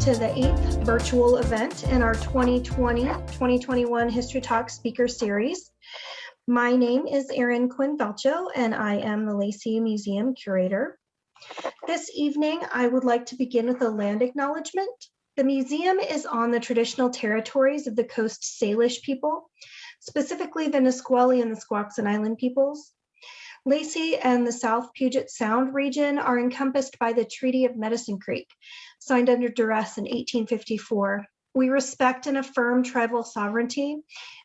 to the 8th virtual event in our 2020-2021 History Talk speaker series. My name is Erin Quinn Belcho, and I am the Lacey Museum Curator. This evening, I would like to begin with a land acknowledgement. The museum is on the traditional territories of the Coast Salish people, specifically the Nisqually and the Squaxin Island peoples. Lacey and the South Puget Sound region are encompassed by the Treaty of Medicine Creek, signed under duress in 1854. We respect and affirm tribal sovereignty,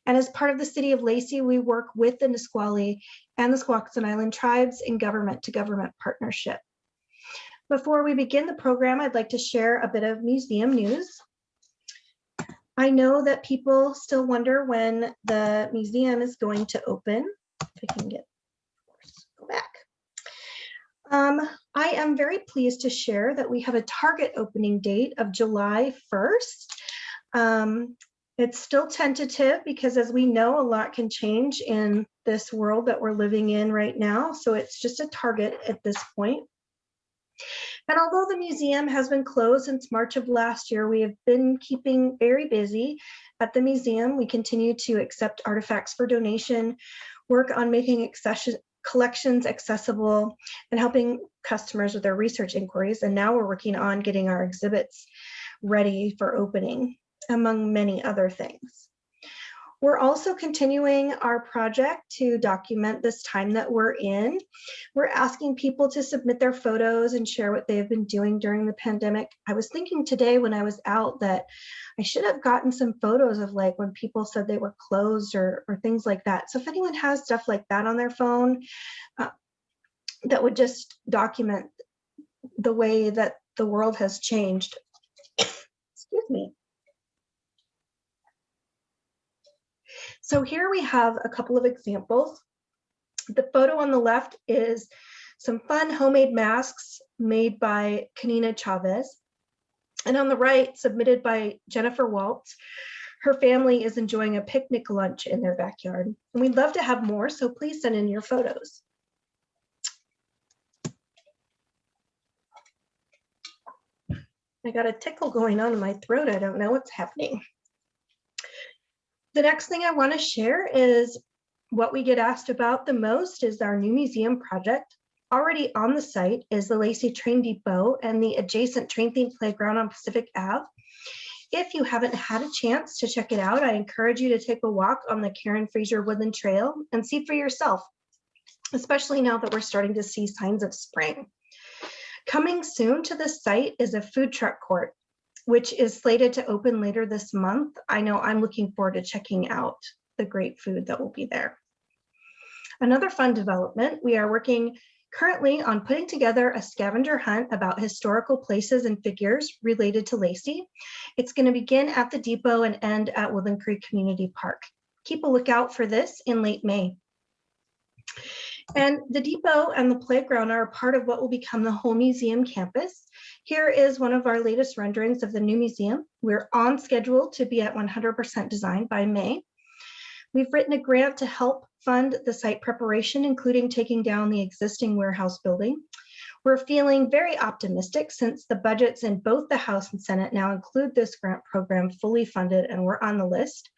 and as part of the city of Lacey, we work with the Nisqually and the Squaxin Island tribes in government-to-government partnership. Before we begin the program, I'd like to share a bit of museum news. I know that people still wonder when the museum is going to open. If I can get back. I am very pleased to share that we have a target opening date of July 1st. It's still tentative because, as we know, a lot can change in this world that we're living in right now. So it's just a target at this point. And although the museum has been closed since March of last year, we have been keeping very busy at the museum. We continue to accept artifacts for donation, work on making collections accessible, and helping customers with their research inquiries. And now we're working on getting our exhibits ready for opening, among many other things. We're also continuing our project to document this time that we're in. We're asking people to submit their photos and share what they have been doing during the pandemic. I was thinking today when I was out that I should have gotten some photos of like when people said they were closed or things like that. So if anyone has stuff like that on their phone, that would just document the way that the world has changed. Excuse me. So here we have a couple of examples. The photo on the left is some fun homemade masks made by Kanina Chavez. And on the right, submitted by Jennifer Waltz, her family is enjoying a picnic lunch in their backyard. And we'd love to have more, so please send in your photos. I got a tickle going on in my throat. I don't know what's happening. The next thing I want to share is what we get asked about the most is our new museum project. Already on the site is the Lacey Train Depot and the adjacent train-themed playground on Pacific Ave. If you haven't had a chance to check it out, I encourage you to take a walk on the Karen Fraser Woodland Trail and see for yourself, especially now that we're starting to see signs of spring. Coming soon to the site is a food truck court, which is slated to open later this month. I know I'm looking forward to checking out the great food that will be there. Another fun development, we are working currently on putting together a scavenger hunt about historical places and figures related to Lacey. It's going to begin at the depot and end at Woodland Creek Community Park. Keep a lookout for this in late May. And the depot and the playground are a part of what will become the whole museum campus. Here is one of our latest renderings of the new museum. We're on schedule to be at 100% design by May. We've written a grant to help fund the site preparation, including taking down the existing warehouse building. We're feeling very optimistic since the budgets in both the House and Senate now include this grant program fully funded, and we're on the list.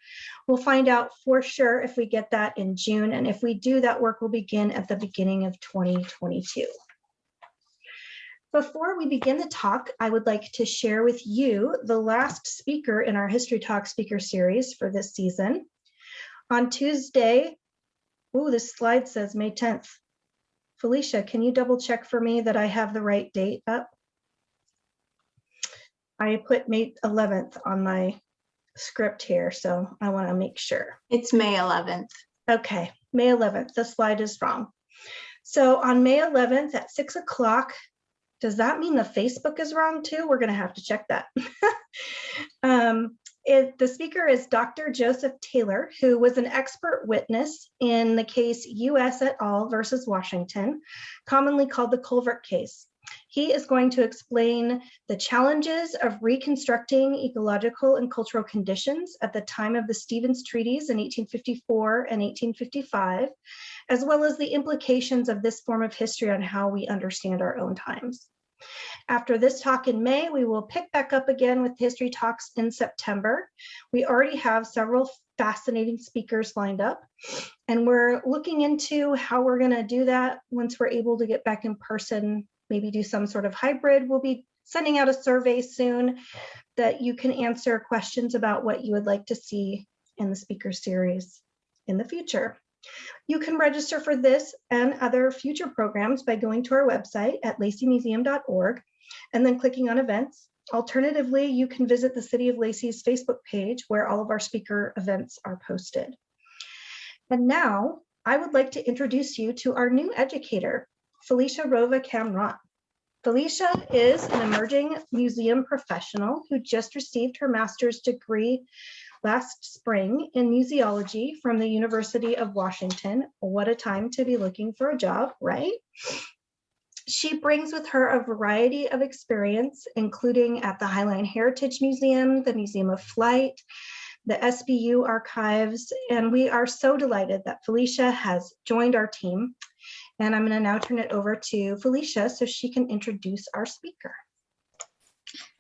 We'll find out for sure if we get that in June, and if we do, that work will begin at the beginning of 2022. Before we begin the talk, I would like to share with you the last speaker in our History Talk speaker series for this season. On Tuesday, this slide says May 10th. Felicia, can you double check for me that I have the right date up? I put May 11th on my script here, so I want to make sure. It's May 11th. Okay, May 11th. The slide is wrong. So on May 11th at 6 o'clock, does that mean the Facebook is wrong too? We're going to have to check that. The speaker is Dr. Joseph Taylor, who was an expert witness in the case U.S. et al. Versus Washington, commonly called the Culvert case. He is going to explain the challenges of reconstructing ecological and cultural conditions at the time of the Stevens Treaties in 1854 and 1855, as well as the implications of this form of history on how we understand our own times. After this talk in May, we will pick back up again with history talks in September. We already have several fascinating speakers lined up, and we're looking into how we're going to do that once we're able to get back in person, maybe do some sort of hybrid. We'll be sending out a survey soon that you can answer questions about what you would like to see in the speaker series in the future. You can register for this and other future programs by going to our website at laceymuseum.org and then clicking on events. Alternatively, you can visit the City of Lacey's Facebook page where all of our speaker events are posted. And now I would like to introduce you to our new educator, Felicia Rova Camron. Felicia is an emerging museum professional who just received her master's degree last spring in museology from the University of Washington. What a time to be looking for a job, right? She brings with her a variety of experience, including at the Highline Heritage Museum, the Museum of Flight, the SBU archives, and we are so delighted that Felicia has joined our team. And I'm going to now turn it over to Felicia so she can introduce our speaker.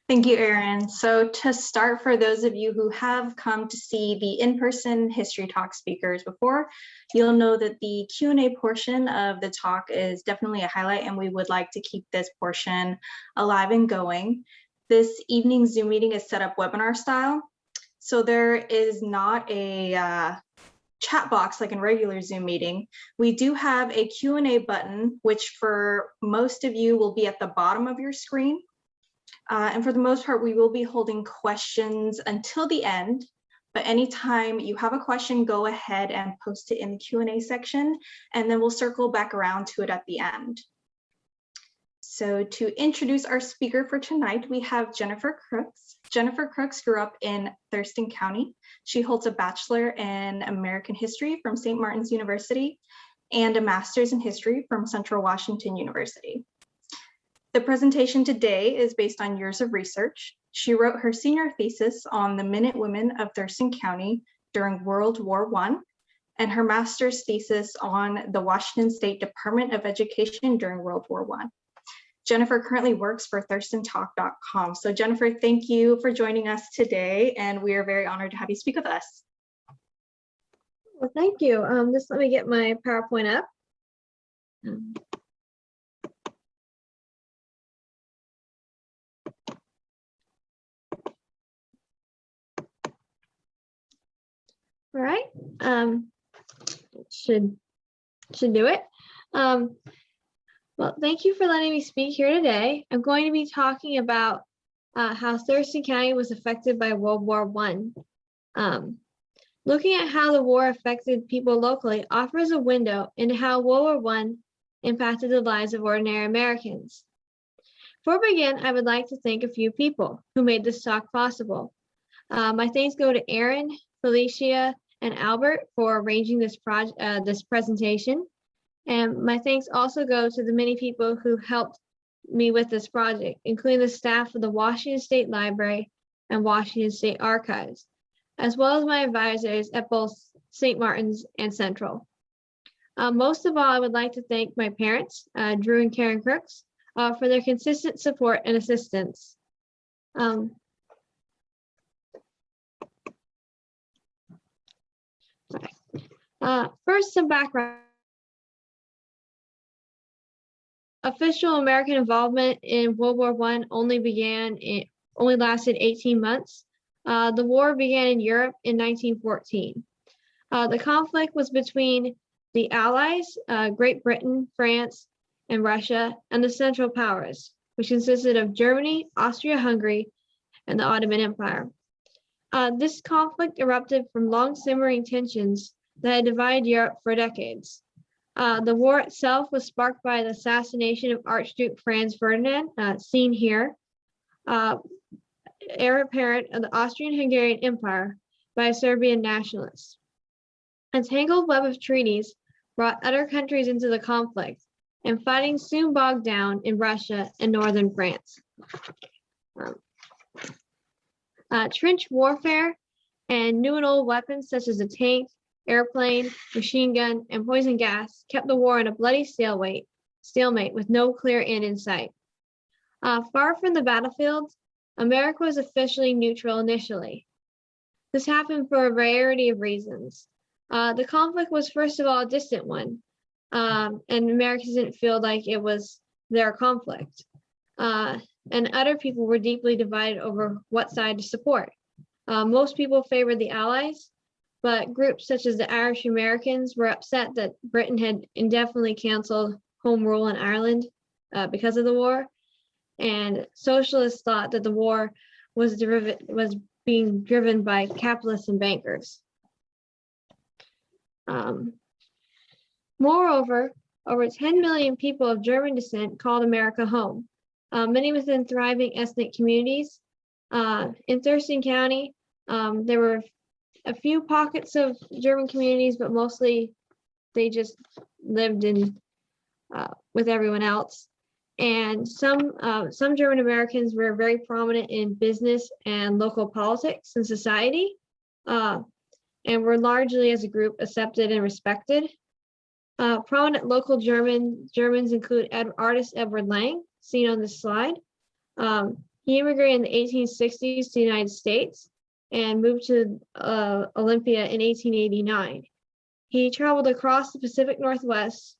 Thank you, Erin. So to start, for those of you who have come to see the in-person history talk speakers before, you'll know that the Q&A portion of the talk is definitely a highlight, and we would like to keep this portion alive and going. This evening's Zoom meeting is set up webinar style, so there is not a chat box like in regular Zoom meeting. We do have a Q&A button, which for most of you will be at the bottom of your screen. And for the most part, we will be holding questions until the end, but anytime you have a question, go ahead and post it in the Q&A section, and then we'll circle back around to it at the end. So to introduce our speaker for tonight, we have Jennifer Crooks. Jennifer Crooks grew up in Thurston County. She holds a bachelor in American history from St. Martins University and a master's in history from Central Washington University. The presentation today is based on years of research. She wrote her senior thesis on the Minute Women of Thurston County during World War I, and her master's thesis on the Washington State Department of Education during World War I. Jennifer currently works for thurstontalk.com. So Jennifer, thank you for joining us today, and we are very honored to have you speak with us. Well, thank you. Just let me get my PowerPoint up. All right, should do it. Well, thank you for letting me speak here today. I'm going to be talking about how Thurston County was affected by World War I. Looking at how the war affected people locally offers a window into how World War I impacted the lives of ordinary Americans. Before we begin, I would like to thank a few people who made this talk possible. My thanks go to Erin, Felicia, and Albert for arranging this presentation. And my thanks also go to the many people who helped me with this project, including the staff of the Washington State Library and Washington State Archives, as well as my advisors at both St. Martins and Central. Most of all, I would like to thank my parents, Drew and Karen Crooks, for their consistent support and assistance. First, some background. Official American involvement in World War I only lasted 18 months. The war began in Europe in 1914. The conflict was between the Allies, Great Britain, France, and Russia, and the Central Powers, which consisted of Germany, Austria-Hungary, and the Ottoman Empire. This conflict erupted from long simmering tensions that had divided Europe for decades. The war itself was sparked by the assassination of Archduke Franz Ferdinand, seen here, heir apparent of the Austrian-Hungarian Empire, by Serbian nationalists. A tangled web of treaties brought other countries into the conflict, and fighting soon bogged down in Russia and northern France. Trench warfare and new and old weapons such as the tank, airplane, machine gun, and poison gas kept the war in a bloody stalemate with no clear end in sight. Far from the battlefield, America was officially neutral initially. This happened for a variety of reasons. The conflict was, first of all, a distant one, and Americans didn't feel like it was their conflict. And other people were deeply divided over what side to support. Most people favored the Allies, but groups such as the Irish Americans were upset that Britain had indefinitely canceled home rule in Ireland because of the war. And socialists thought that the war was being driven by capitalists and bankers. Moreover, over 10 million people of German descent called America home, many within thriving ethnic communities. In Thurston County, there were a few pockets of German communities, but mostly they just lived in with everyone else. And some German Americans were very prominent in business and local politics and society, and were largely as a group accepted and respected. Prominent local Germans include artist Edward Lang, seen on this slide. He immigrated in the 1860s to the United States and moved to Olympia in 1889. He traveled across the Pacific Northwest,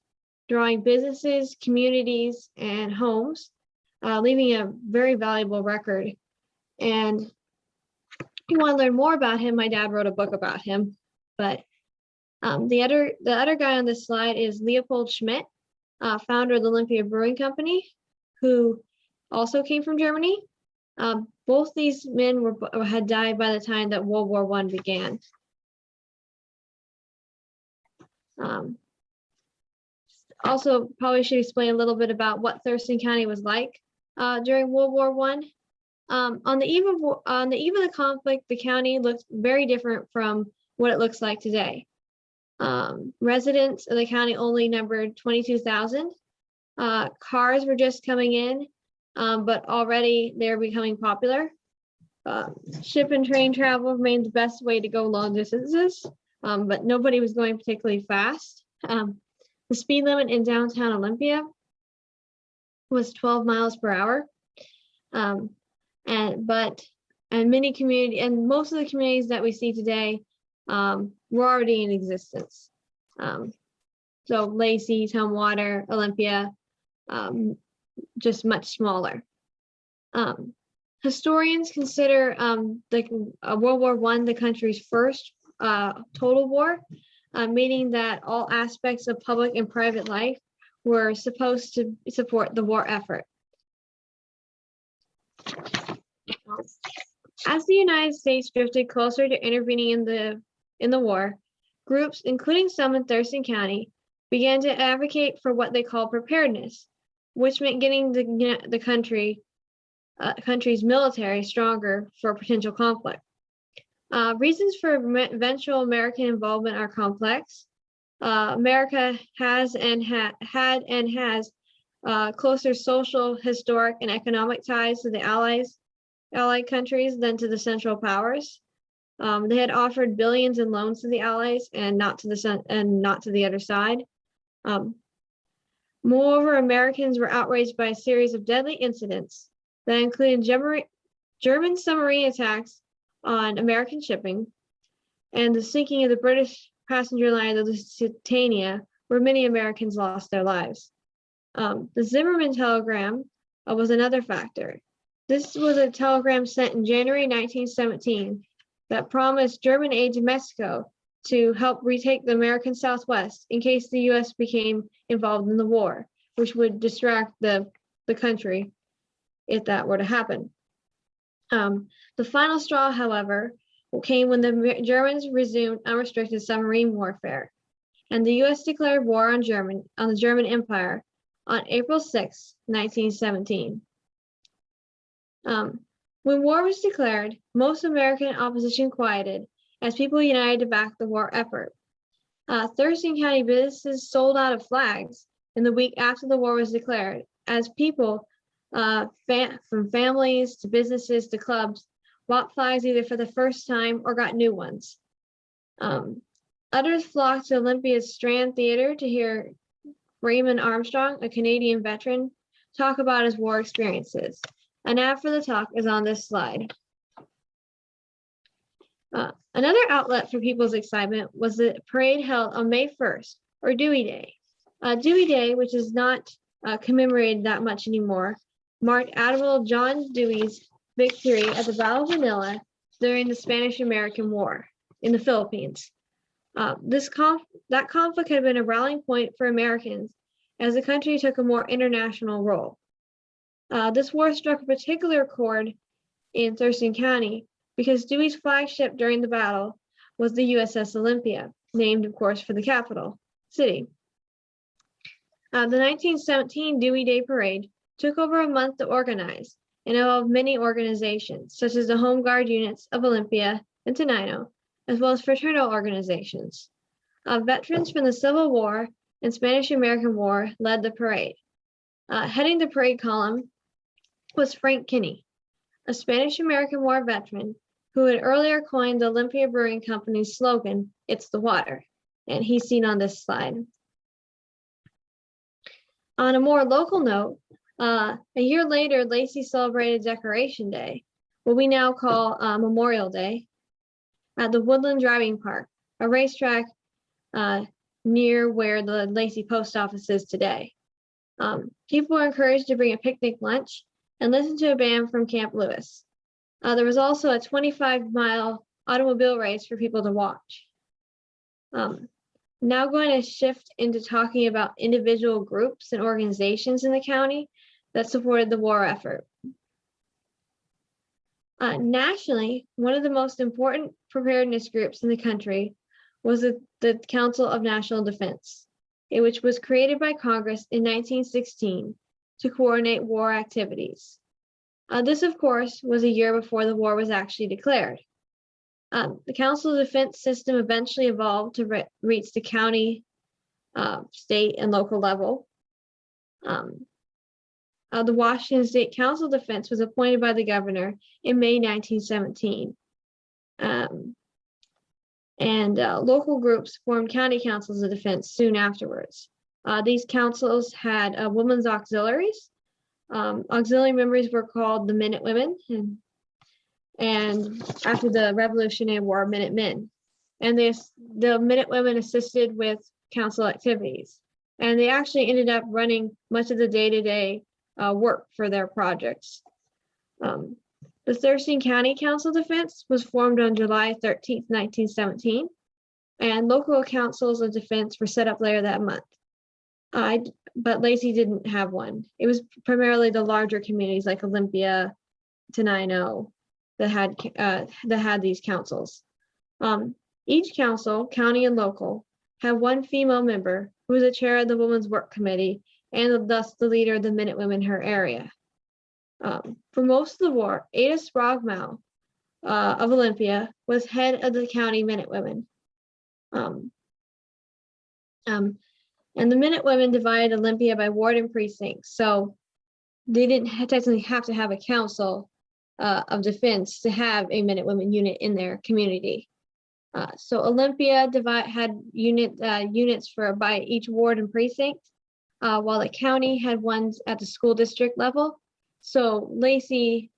drawing businesses, communities, and homes, leaving a very valuable record. And if you want to learn more about him, my dad wrote a book about him. But the other guy on this slide is Leopold Schmidt, founder of the Olympia Brewing Company, who also came from Germany. Both these men had died by the time that World War I began. Also, probably should explain a little bit about what Thurston County was like during World War I. On the eve of the conflict, the county looked very different from what it looks like today. Residents of the county only numbered 22,000. Cars were just coming in, but already they're becoming popular. Ship and train travel remained the best way to go long distances, but nobody was going particularly fast. The speed limit in downtown Olympia was 12 miles per hour. And most of the communities that we see today were already in existence. So Lacey, Tumwater, Olympia, just much smaller. Historians consider World War I the country's first total war, meaning that all aspects of public and private life were supposed to support the war effort. As the United States drifted closer to intervening in the war, groups, including some in Thurston County, began to advocate for what they call preparedness, which meant getting the country's military stronger for potential conflict. Reasons for eventual American involvement are complex. America has closer social, historic, and economic ties to the Allied countries than to the Central Powers. They had offered billions in loans to the Allies and not to the other side. Moreover, Americans were outraged by a series of deadly incidents that included German submarine attacks on American shipping and the sinking of the British passenger liner, the Lusitania, where many Americans lost their lives. The Zimmerman telegram was another factor. This was a telegram sent in January 1917 that promised German aid to Mexico to help retake the American Southwest in case the U.S. became involved in the war, which would distract the country if that were to happen. The final straw, however, came when the Germans resumed unrestricted submarine warfare, and the U.S. declared war on the German Empire on April 6, 1917. When war was declared, most American opposition quieted as people united to back the war effort. Thurston County businesses sold out of flags in the week after the war was declared, as people from families to businesses to clubs bought flags either for the first time or got new ones. Others flocked to Olympia's Strand Theater to hear Raymond Armstrong, a Canadian veteran, talk about his war experiences. An ad for the talk is on this slide. Another outlet for people's excitement was the parade held on May 1st, or Dewey Day. Dewey Day, which is not commemorated that much anymore, marked Admiral John Dewey's victory at the Battle of Manila during the Spanish-American War in the Philippines. That conflict had been a rallying point for Americans as the country took a more international role. This war struck a particular chord in Thurston County because Dewey's flagship during the battle was the USS Olympia, named, of course, for the capital city. The 1917 Dewey Day Parade took over a month to organize and involved many organizations, such as the Home Guard units of Olympia and Tenino, as well as fraternal organizations. Veterans from the Civil War and Spanish-American War led the parade. Heading the parade column was Frank Kinney, a Spanish-American War veteran who had earlier coined the Olympia Brewing Company's slogan, "It's the water," and he's seen on this slide. On a more local note, a year later, Lacey celebrated Decoration Day, what we now call Memorial Day, at the Woodland Driving Park, a racetrack near where the Lacey post office is today. People were encouraged to bring a picnic lunch and listen to a band from Camp Lewis. There was also a 25-mile automobile race for people to watch. Now going to shift into talking about individual groups and organizations in the county that supported the war effort. Nationally, one of the most important preparedness groups in the country was the Council of National Defense, which was created by Congress in 1916 to coordinate war activities. This, of course, was a year before the war was actually declared. The Council of Defense system eventually evolved to reach the county, state, and local level. The Washington State Council of Defense was appointed by the governor in May 1917. Local groups formed county councils of defense soon afterwards. These councils had women's auxiliaries. Auxiliary members were called the Minute Women, and after the Revolutionary War, Minutemen. And the Minute Women assisted with council activities. And they actually ended up running much of the day-to-day work for their projects. The Thurston County Council of Defense was formed on July 13th, 1917, and local councils of defense were set up later that month. But Lacey didn't have one. It was primarily the larger communities like Olympia, Tenino, that had these councils. Each council, county and local, had one female member who was the chair of the Women's Work Committee and thus the leader of the Minute Women in her area. For most of the war, Ada Sprogmow of Olympia was head of the county Minute Women. And the Minute Women divided Olympia by ward and precinct, so they didn't technically have to have a council of defense to have a Minute Women unit in their community. So Olympia had units by each ward and precinct, while the county had ones at the school district level. So Lacey,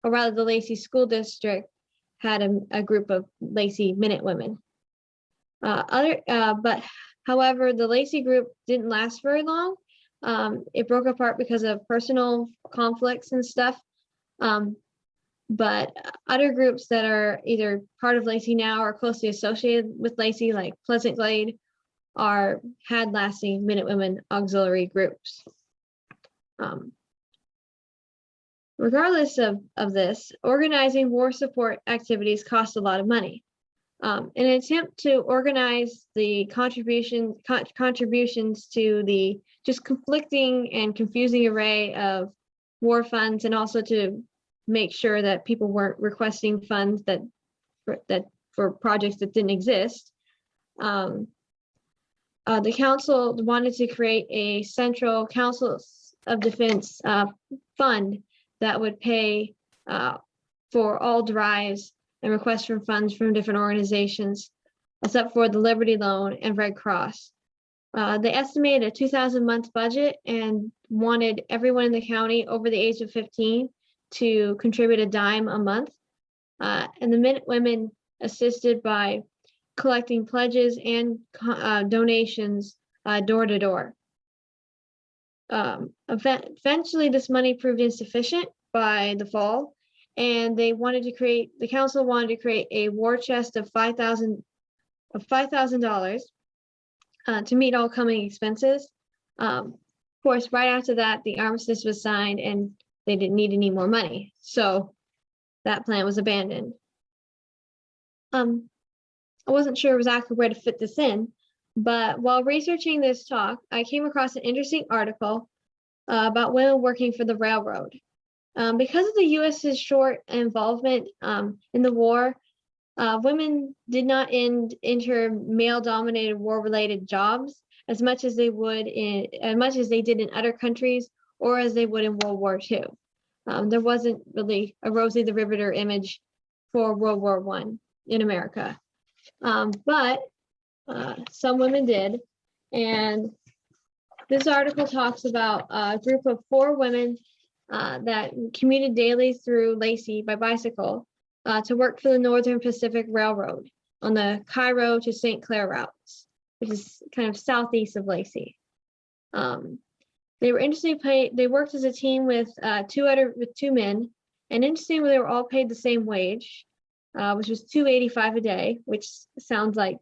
or rather the Lacey School District, had a group of Lacey Minute Women. However, the Lacey group didn't last very long. It broke apart because of personal conflicts and stuff. But other groups that are either part of Lacey now or closely associated with Lacey, like Pleasant Glade, had lasting Minute Women auxiliary groups. Regardless of this, organizing war support activities cost a lot of money. In an attempt to organize the contributions to the just conflicting and confusing array of war funds, and also to make sure that people weren't requesting funds for projects that didn't exist, the council wanted to create a central Council of Defense fund that would pay for all drives and requests for funds from different organizations, except for the Liberty Loan and Red Cross. They estimated a 2,000 month budget and wanted everyone in the county over the age of 15 to contribute a dime a month. And the Minute Women assisted by collecting pledges and donations door to door. Eventually, this money proved insufficient by the fall, and the council wanted to create a war chest of $5,000 to meet all coming expenses. Of course, right after that, the armistice was signed, and they didn't need any more money, so that plan was abandoned. I wasn't sure exactly where to fit this in, but while researching this talk, I came across an interesting article about women working for the railroad. Because of the U.S.'s short involvement in the war, women did not enter male-dominated war-related jobs as much as they did in other countries, or as they would in World War II. There wasn't really a Rosie the Riveter image for World War I in America, but some women did. And this article talks about a group of 4 women that commuted daily through Lacey by bicycle to work for the Northern Pacific Railroad on the Cairo to St. Clair routes, which is kind of southeast of Lacey. They were interestingly paid. They worked as a team with 2 men, and interestingly, they were all paid the same wage, which was $2.85 a day, which sounds like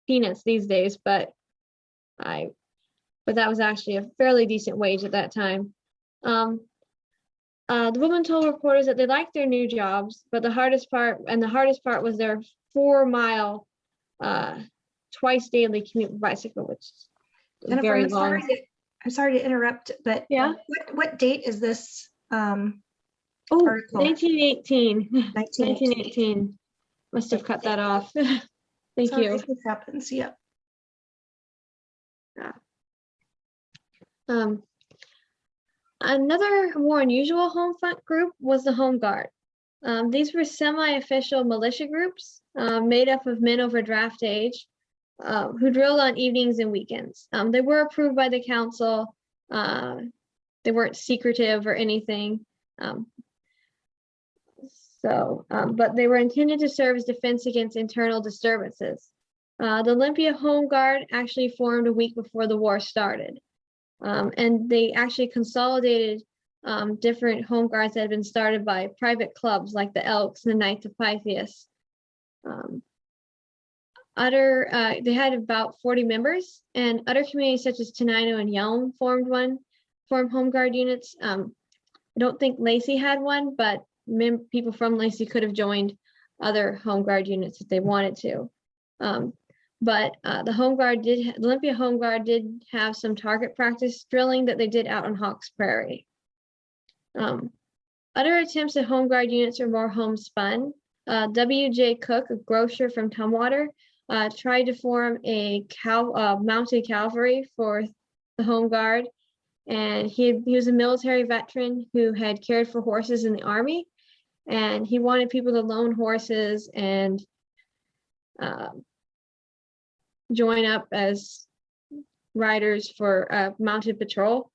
peanuts these days, but that was actually a fairly decent wage at that time. The woman told reporters that they liked their new jobs, but the hardest part was their 4-mile, twice daily commute by bicycle, which is Jennifer, very long. I'm sorry to interrupt, but yeah, what date is this? Oh, article? 1918. 1918. Must have cut that off. Thank Sorry, you. this happens. Yeah. Another more unusual Homefront group was the Home Guard. These were semi-official militia groups made up of men over draft age who drilled on evenings and weekends. They were approved by the council. They weren't secretive or anything. But they were intended to serve as defense against internal disturbances. The Olympia Home Guard actually formed a week before the war started. And they actually consolidated different home guards that had been started by private clubs like the Elks and the Knights of Pythias. They had about 40 members, and other communities such as Tenino and Yelm formed home guard units. I don't think Lacey had one, but people from Lacey could have joined other home guard units if they wanted to. But the Olympia Home Guard did have some target practice drilling that they did out on Hawks Prairie. Other attempts at home guard units are more homespun. W.J. Cook, a grocer from Tumwater, tried to form a mounted cavalry for the Home Guard. And he was a military veteran who had cared for horses in the Army. And he wanted people to loan horses and join up as riders for mounted patrol.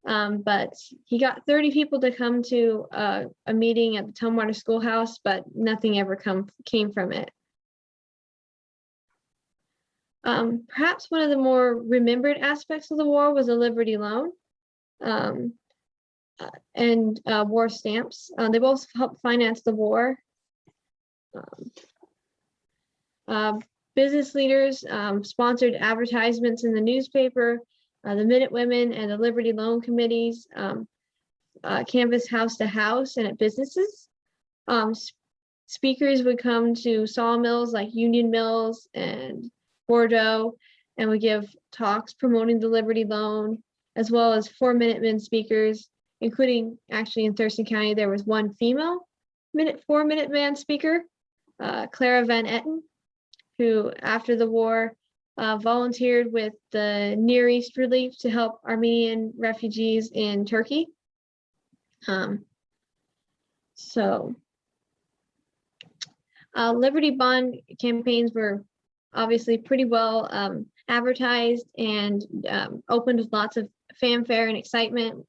But he got 30 people to come to a meeting at the Tumwater Schoolhouse, but nothing ever came from it. Perhaps one of the more remembered aspects of the war was the Liberty Loan and war stamps. They both helped finance the war. Business leaders sponsored advertisements in the newspaper. The Minute Women and the Liberty Loan Committees canvassed house to house and at businesses. Speakers would come to sawmills like Union Mills and Bordeaux and would give talks promoting the Liberty Loan, as well as 4 Minutemen speakers, including actually in Thurston County, there was one female 4 Minuteman speaker, Clara Van Etten, who after the war volunteered with the Near East Relief to help Armenian refugees in Turkey. Liberty bond campaigns were obviously pretty well advertised and opened with lots of fanfare and excitement.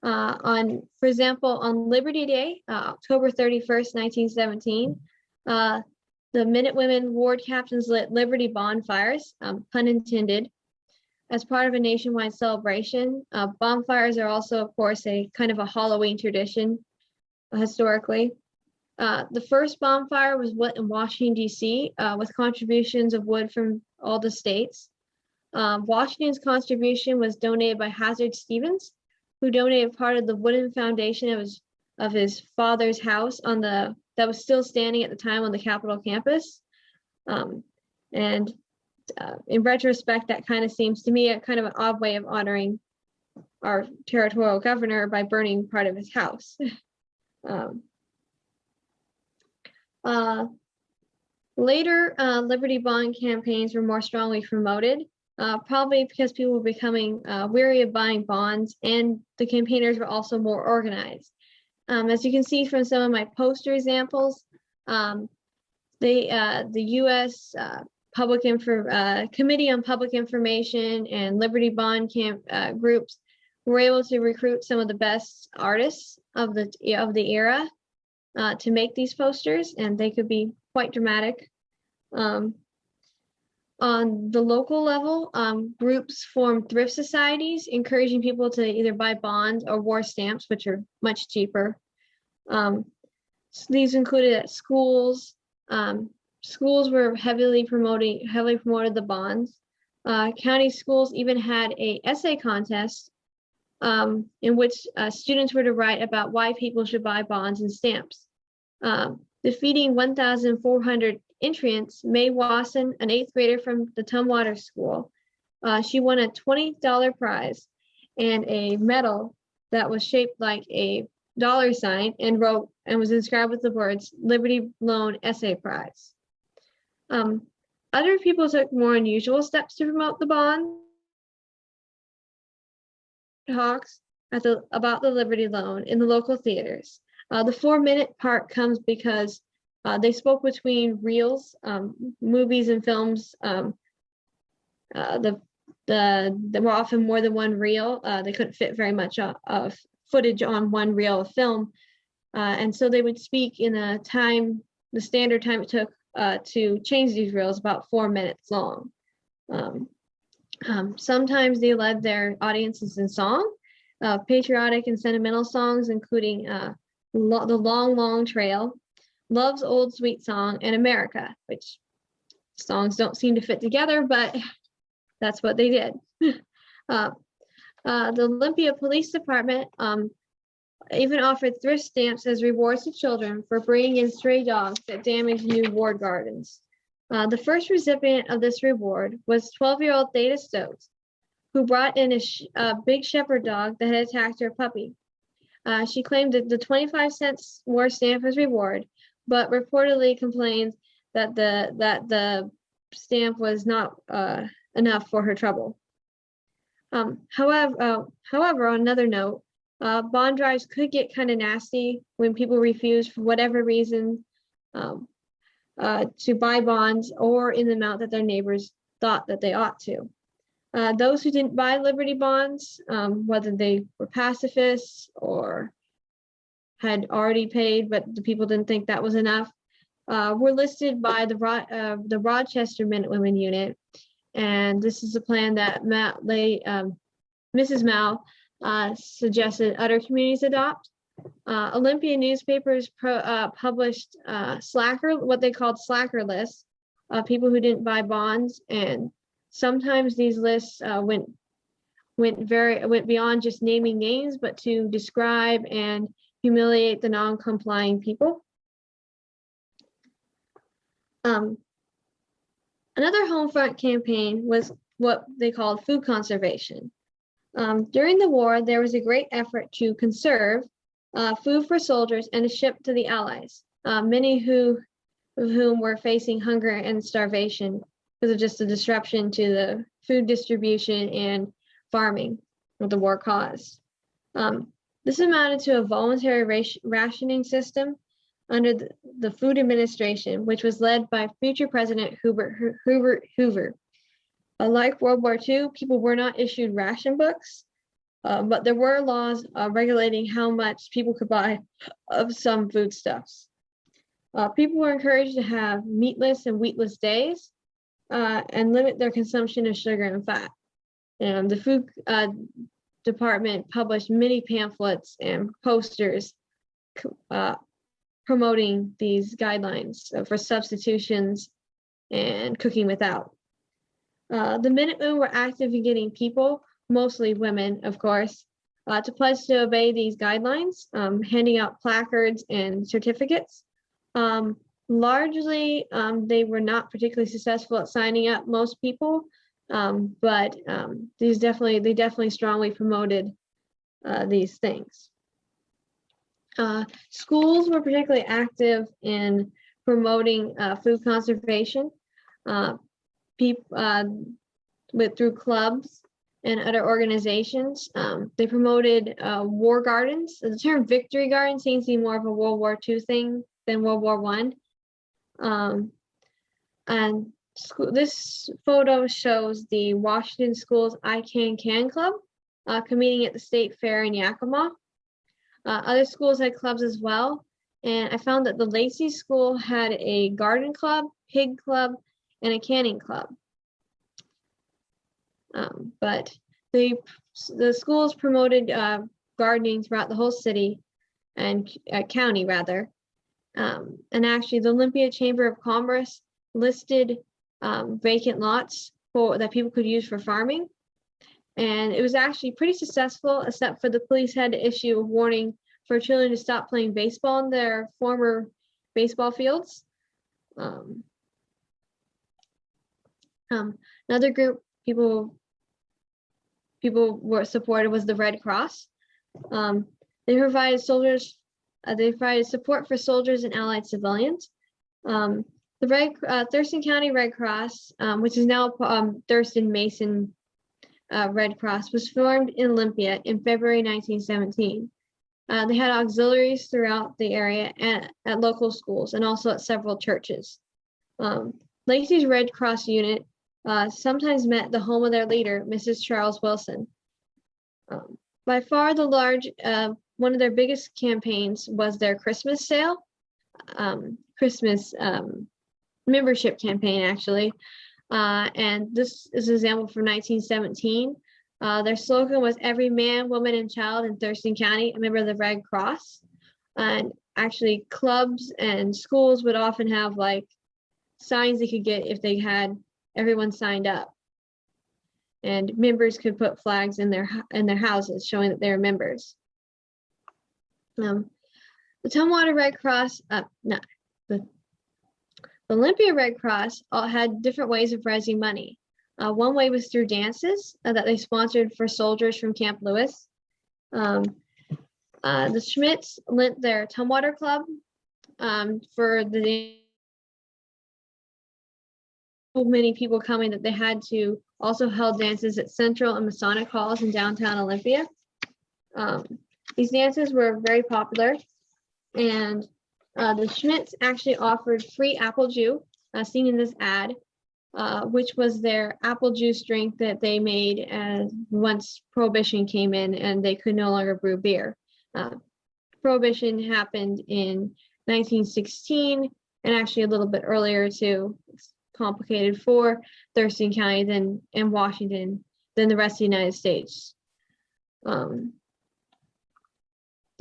For example, on Liberty Day, October 31st, 1917, the Minutewomen ward captains lit Liberty bonfires, pun intended, as part of a nationwide celebration. Bonfires are also, of course, a kind of a Halloween tradition historically. The first bonfire was lit in Washington, D.C., with contributions of wood from all the states. Washington's contribution was donated by Hazard Stevens, who donated part of the wooden foundation of his father's house that was still standing at the time on the Capitol campus. In retrospect, that kind of seems to me a kind of an odd way of honoring our territorial governor by burning part of his house. Later, Liberty Bond campaigns were more strongly promoted, probably because people were becoming weary of buying bonds, and the campaigners were also more organized. As you can see from some of my poster examples, the U.S. Committee on Public Information and Liberty Bond groups were able to recruit some of the best artists of the era to make these posters, and they could be quite dramatic. On the local level, groups formed thrift societies, encouraging people to either buy bonds or war stamps, which are much cheaper. So these included at schools. Schools were heavily promoted the bonds. County schools even had an essay contest in which students were to write about why people should buy bonds and stamps. Defeating 1,400 entrants, Mae Wasson, an 8th grader from the Tumwater School, she won a $20 prize and a medal that was shaped like a $sign and was inscribed with the words "Liberty Loan Essay Prize." Other people took more unusual steps to promote the bond. Talks about the Liberty Loan in the local theaters. The 4-minute part comes because they spoke between reels, movies and films. There were often more than one reel. They couldn't fit very much of footage on one reel of film. And so they would speak in the standard time it took to change these reels, about 4 minutes long. Sometimes they led their audiences in song, patriotic and sentimental songs, including The Long, Long Trail, Love's Old Sweet Song, and America, which songs don't seem to fit together, but that's what they did. The Olympia Police Department even offered thrift stamps as rewards to children for bringing in stray dogs that damaged new ward gardens. The first recipient of this reward was 12-year-old Theda Stokes, who brought in a big shepherd dog that had attacked her puppy. She claimed that the 25-cent war stamp as reward, but reportedly complained that the stamp was not enough for her trouble. However, on another note, bond drives could get kind of nasty when people refused for whatever reason to buy bonds or in the amount that their neighbors thought that they ought to. Those who didn't buy Liberty bonds, whether they were pacifists or had already paid, but the people didn't think that was enough, were listed by the Rochester Minutewomen Unit. And this is a plan that Mrs. Mao suggested other communities adopt. Olympia newspapers published what they called slacker lists of people who didn't buy bonds, and sometimes these lists went beyond just naming names, but to describe and humiliate the non-complying people. Another Homefront campaign was what they called food conservation. During the war, there was a great effort to conserve food for soldiers and to ship to the Allies, many of whom were facing hunger and starvation because of just the disruption to the food distribution and farming that the war caused. This amounted to a voluntary rationing system under the Food Administration, which was led by future President Hoover. Like World War II, people were not issued ration books, but there were laws regulating how much people could buy of some foodstuffs. People were encouraged to have meatless and wheatless days and limit their consumption of sugar and fat. The food department published many pamphlets and posters promoting these guidelines for substitutions and cooking without. The Minutemen were active in getting people, mostly women, of course, to pledge to obey these guidelines, handing out placards and certificates. Largely, they were not particularly successful at signing up most people, but they definitely strongly promoted these things. Schools were particularly active in promoting food conservation. Through clubs and other organizations. They promoted war gardens. The term victory garden seems to be more of a World War II thing than World War I. And this photo shows the Washington Schools I Can Club competing at the State Fair in Yakima. Other schools had clubs as well. And I found that the Lacey School had a garden club, pig club, and a canning club. But the schools promoted gardening throughout the whole city and county rather. And actually the Olympia Chamber of Commerce listed vacant lots that people could use for farming. And it was actually pretty successful, except for the police had to issue a warning for children to stop playing baseball in their former baseball fields. Another group people were supported was the Red Cross. They provided support for soldiers and allied civilians. The Thurston County Red Cross, which is now Thurston Mason Red Cross, was formed in Olympia in February 1917. They had auxiliaries throughout the area and at local schools and also at several churches. Lacey's Red Cross unit sometimes met at the home of their leader, Mrs. Charles Wilson. By far one of their biggest campaigns was their Christmas sale, Christmas membership campaign actually. And this is an example from 1917. Their slogan was "Every man, woman, and child in Thurston County a member of the Red Cross." And actually clubs and schools would often have like signs they could get if they had everyone signed up, and members could put flags in their houses showing that they're members. The Tumwater Red Cross, the Olympia Red Cross had different ways of raising money. One way was through dances that they sponsored for soldiers from Camp Lewis. The Schmidts lent their Tumwater Club for the many people coming that they had to also held dances at Central and Masonic halls in downtown Olympia. These dances were very popular, and the Schmidts actually offered free apple juice, seen in this ad, which was their apple juice drink that they made once Prohibition came in and they could no longer brew beer. Prohibition happened in 1916, and actually a little bit earlier too. It's complicated for Thurston County and Washington than the rest of the United States. The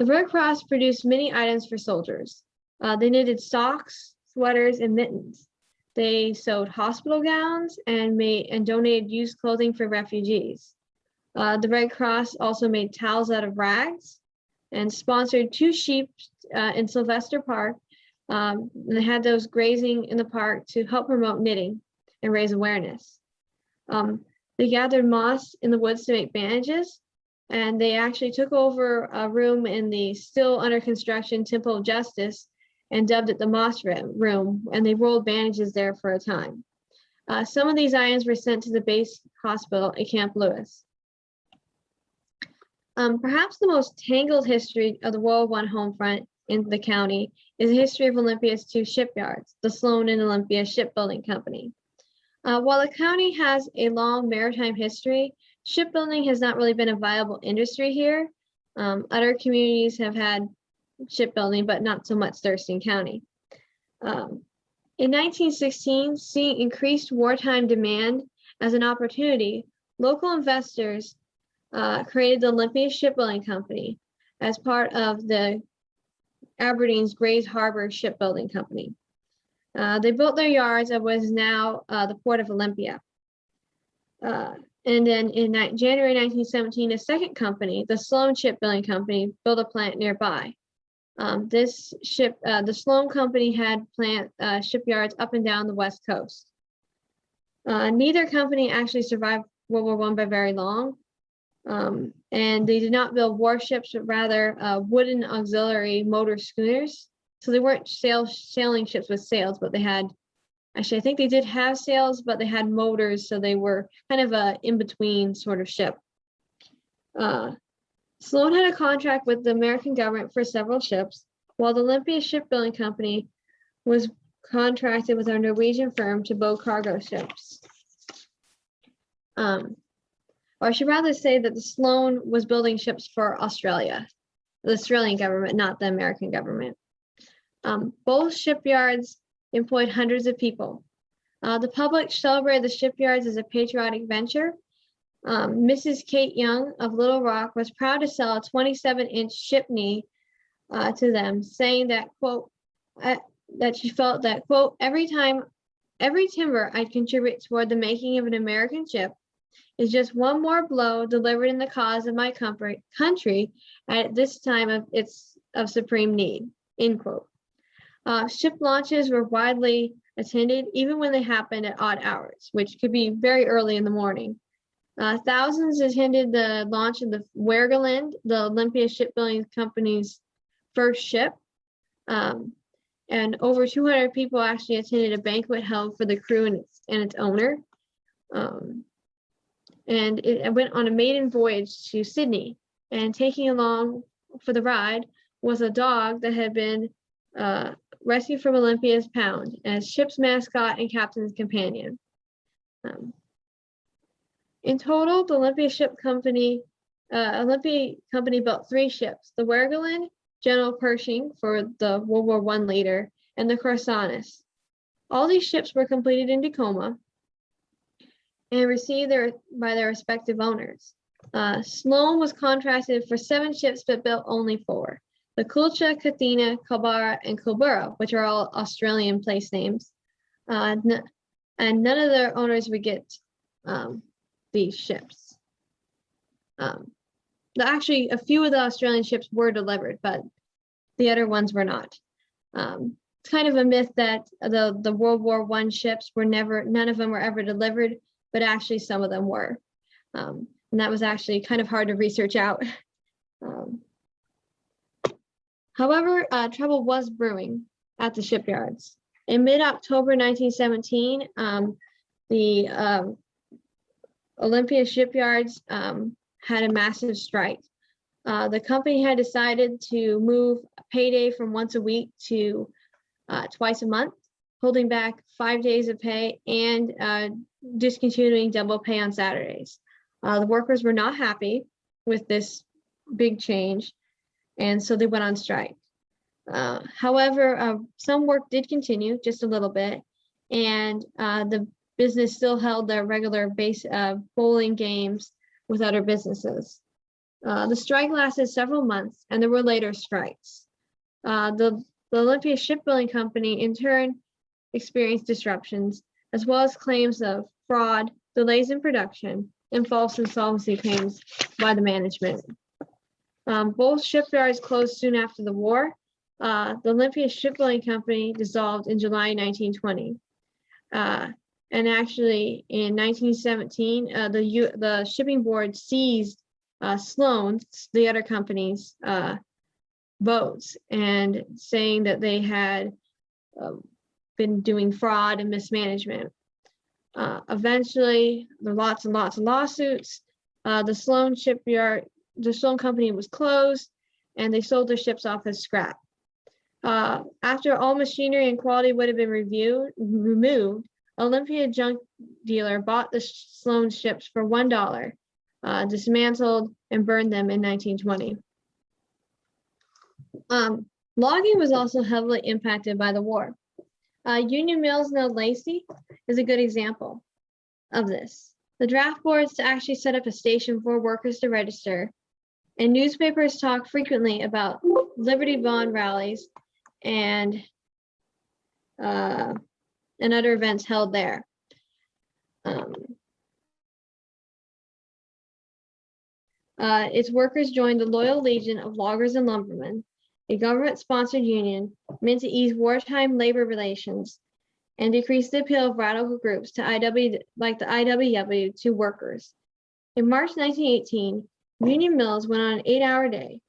Red Cross produced many items for soldiers. They knitted socks, sweaters, and mittens. They sewed hospital gowns and donated used clothing for refugees. The Red Cross also made towels out of rags and sponsored 2 sheep in Sylvester Park. They had those grazing in the park to help promote knitting and raise awareness. They gathered moss in the woods to make bandages, and they actually took over a room in the still under construction Temple of Justice and dubbed it the Moss Room, and they rolled bandages there for a time. Some of these items were sent to the base hospital at Camp Lewis. Perhaps the most tangled history of the World War I home front in the county is the history of Olympia's 2 shipyards, the Sloan and Olympia Shipbuilding Company. While the county has a long maritime history, shipbuilding has not really been a viable industry here. Other communities have had shipbuilding, but not so much Thurston County. In 1916, seeing increased wartime demand as an opportunity, local investors created the Olympia Shipbuilding Company as part of the Aberdeen's Grays Harbor Shipbuilding Company. They built their yards at what is now the Port of Olympia. And then in January 1917, a second company, the Sloan Shipbuilding Company, built a plant nearby. The Sloan Company had shipyards up and down the West Coast. Neither company actually survived World War I by very long. And they did not build warships, but rather wooden auxiliary motor schooners. So they weren't sailing ships with sails, but they had, actually, I think they did have sails, but they had motors. So they were kind of a in-between sort of ship. Sloan had a contract with the American government for several ships, while the Olympia Shipbuilding Company was contracted with a Norwegian firm to build cargo ships. Or I should rather say that the Sloan was building ships for Australia, the Australian government, not the American government. Both shipyards employed hundreds of people. The public celebrated the shipyards as a patriotic venture. Mrs. Kate Young of Little Rock was proud to sell a 27-inch ship knee to them, saying that, quote, that she felt that, quote, every timber I contribute toward the making of an American ship is just one more blow delivered in the cause of my country at this time of supreme need, end quote. Ship launches were widely attended, even when they happened at odd hours, which could be very early in the morning. Thousands attended the launch of the Wergeland, the Olympia Shipbuilding Company's first ship. And over 200 people actually attended a banquet held for the crew and its owner. And it went on a maiden voyage to Sydney. And taking along for the ride was a dog that had been rescued from Olympia's pound as ship's mascot and captain's companion. In total, the Olympia Company built 3 ships: the Wergeland, General Pershing for the World War I leader, and the Corsanis. All these ships were completed in Tacoma and received by their respective owners. Sloan was contracted for 7 ships, but built only 4. The Kulcha, Kathina, Kalbara, and Kilbura, which are all Australian place names. And none of their owners would get these ships. Actually, a few of the Australian ships were delivered, but the other ones were not. It's kind of a myth that the World War I ships were none of them were ever delivered, but actually some of them were. And that was actually kind of hard to research out. However, trouble was brewing at the shipyards. In mid-October 1917, the Olympia Shipyards had a massive strike. The company had decided to move payday from once a week to twice a month, holding back 5 days of pay and discontinuing double pay on Saturdays. The workers were not happy with this big change, and so they went on strike. However, some work did continue just a little bit, and the business still held their regular bowling games with other businesses. The strike lasted several months, and there were later strikes. The Olympia Shipbuilding Company, in turn, experienced disruptions, as well as claims of fraud, delays in production, and false insolvency claims by the management. Both shipyards closed soon after the war. The Olympia Shipbuilding Company dissolved in July 1920. And actually, in 1917, the shipping board seized Sloan's, the other company's, boats, and saying that they had been doing fraud and mismanagement. Eventually, there were lots and lots of lawsuits. The Sloan Company was closed, and they sold their ships off as scrap. After all machinery and quality would have been removed, Olympia junk dealer bought the Sloan ships for $1, dismantled and burned them in 1920. Logging was also heavily impacted by the war. Union Mills near Lacey is a good example of this. The draft boards actually set up a station for workers to register, and newspapers talk frequently about Liberty Bond rallies and other events held there. Its workers joined the Loyal Legion of Loggers and Lumbermen, a government-sponsored union meant to ease wartime labor relations and decrease the appeal of radical groups to like the IWW to workers. In March 1918, Union Mills went on an 8-hour day.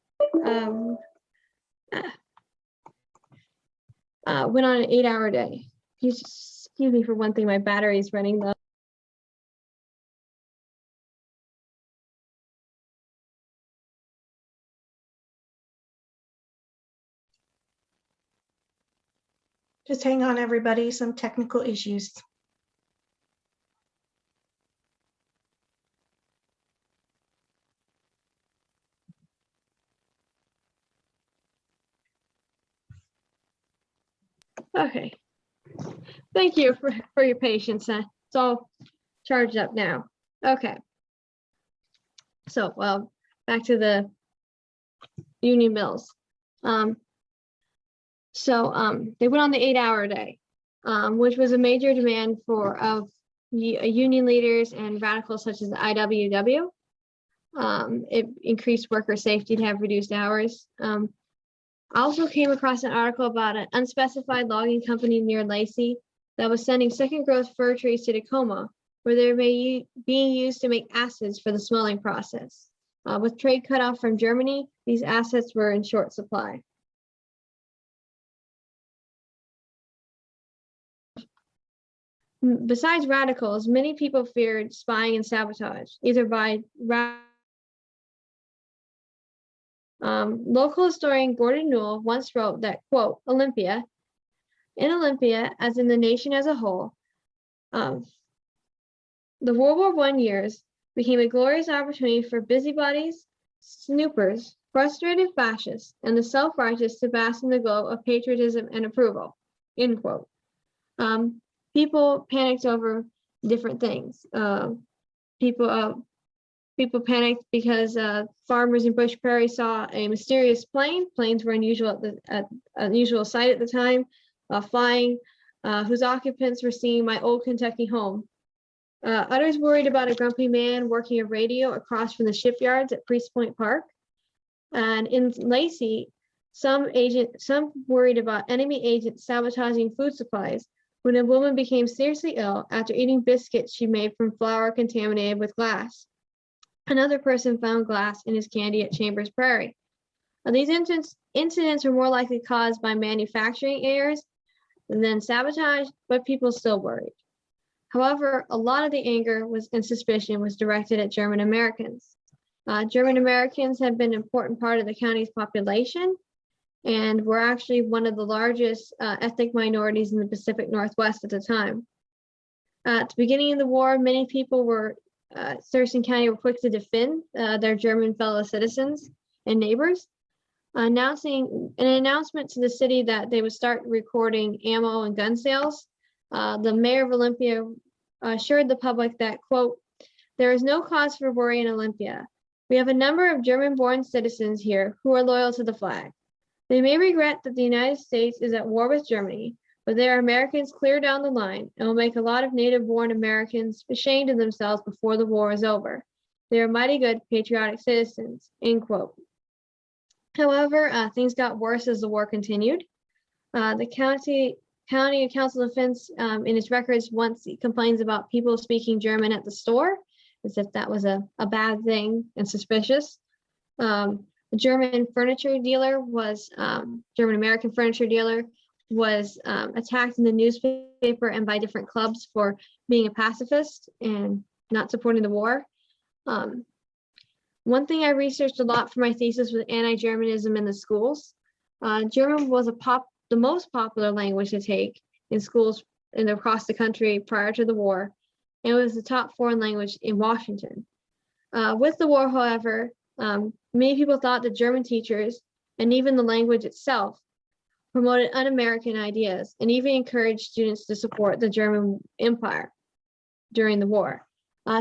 Went on an 8-hour day. Excuse me for one thing, my battery's running low. Just hang on, everybody, some technical issues. Okay. Thank you for your patience. It's all charged up now. Okay. So, well, back to the Union Mills. They went on the 8-hour day, which was a major demand of union leaders and radicals such as the IWW. It increased worker safety to have reduced hours. I also came across an article about an unspecified logging company near Lacey that was sending second growth fir trees to Tacoma, where they were being used to make acids for the smelting process. With trade cut off from Germany, these assets were in short supply. Besides radicals, many people feared spying and sabotage, either by local historian Gordon Newell once wrote that, quote, Olympia, as in the nation as a whole, the World War I years became a glorious opportunity for busybodies, snoopers, frustrated fascists, and the self-righteous to bask in the glow of patriotism and approval, end quote. People panicked over different things. People panicked because farmers in Bush Prairie saw a mysterious plane. Planes were unusual unusual sight at the time, flying, whose occupants were seeing my old Kentucky home. Others worried about a grumpy man working a radio across from the shipyards at Priest Point Park. And in Lacey, some worried about enemy agents sabotaging food supplies when a woman became seriously ill after eating biscuits she made from flour contaminated with glass. Another person found glass in his candy at Chambers Prairie. Now, these incidents were more likely caused by manufacturing errors than sabotage, but people still worried. However, a lot of the anger and suspicion was directed at German Americans. German Americans had been an important part of the county's population and were actually one of the largest ethnic minorities in the Pacific Northwest at the time. At the beginning of the war, many people Thurston County were quick to defend their German fellow citizens and neighbors, announcing an announcement to the city that they would start recording ammo and gun sales. The mayor of Olympia assured the public that, quote, there is no cause for worry in Olympia. We have a number of German-born citizens here who are loyal to the flag. They may regret that the United States is at war with Germany, but they are Americans clear down the line and will make a lot of native-born Americans ashamed of themselves before the war is over. They are mighty good, patriotic citizens, end quote. However, things got worse as the war continued. The county council of defense in its records once complains about people speaking German at the store, as if that was a bad thing and suspicious. The German American furniture dealer was attacked in the newspaper and by different clubs for being a pacifist and not supporting the war. One thing I researched a lot for my thesis was anti-Germanism in the schools. German was the most popular language to take in schools and across the country prior to the war, and it was the top foreign language in Washington. With the war, however, many people thought that German teachers and even the language itself promoted un-American ideas and even encouraged students to support the German Empire during the war.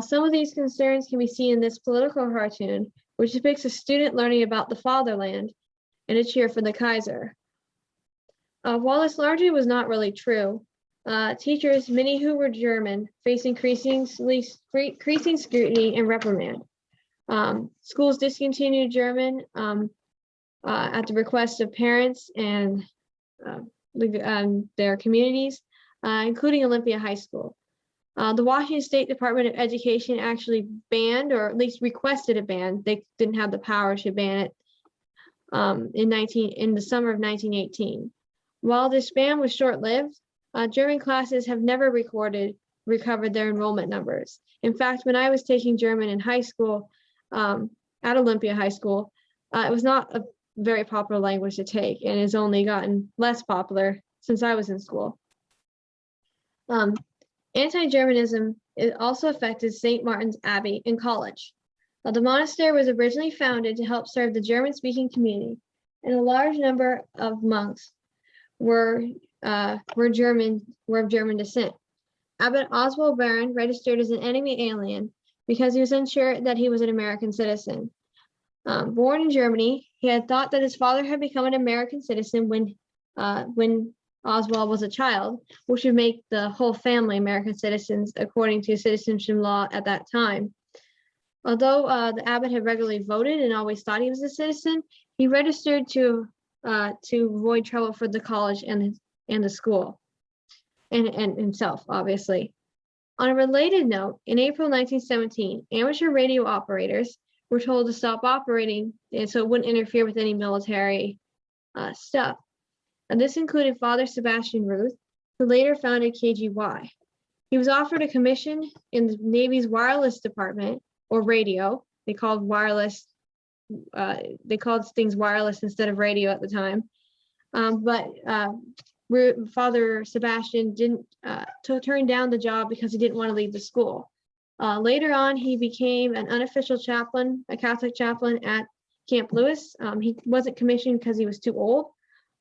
Some of these concerns can be seen in this political cartoon, which depicts a student learning about the fatherland and a cheer for the Kaiser. While this largely was not really true, teachers, many who were German, faced increasing scrutiny and reprimand. Schools discontinued German at the request of parents and their communities, including Olympia High School. The Washington State Department of Education actually banned, or at least requested a ban. They didn't have the power to ban it in the summer of 1918. While this ban was short-lived, German classes have never recovered their enrollment numbers. In fact, when I was taking German in high school, at Olympia High School, it was not a very popular language to take, and has only gotten less popular since I was in school. Anti-Germanism also affected St. Martins Abbey and college. The monastery was originally founded to help serve the German-speaking community, and a large number of monks were of German descent. Abbot Oswald Baron registered as an enemy alien because he was unsure that he was an American citizen. Born in Germany, he had thought that his father had become an American citizen when Oswald was a child, which would make the whole family American citizens according to citizenship law at that time. Although the abbot had regularly voted and always thought he was a citizen, he registered to avoid trouble for the college and the school, and himself, obviously. On a related note, in April 1917, amateur radio operators were told to stop operating, and so it wouldn't interfere with any military stuff. And this included Father Sebastian Ruth, who later founded KGY. He was offered a commission in the Navy's wireless department, or radio. They called things wireless instead of radio at the time. But Father Sebastian didn't turn down the job because he didn't want to leave the school. Later on, he became an unofficial chaplain, a Catholic chaplain at Camp Lewis. He wasn't commissioned because he was too old,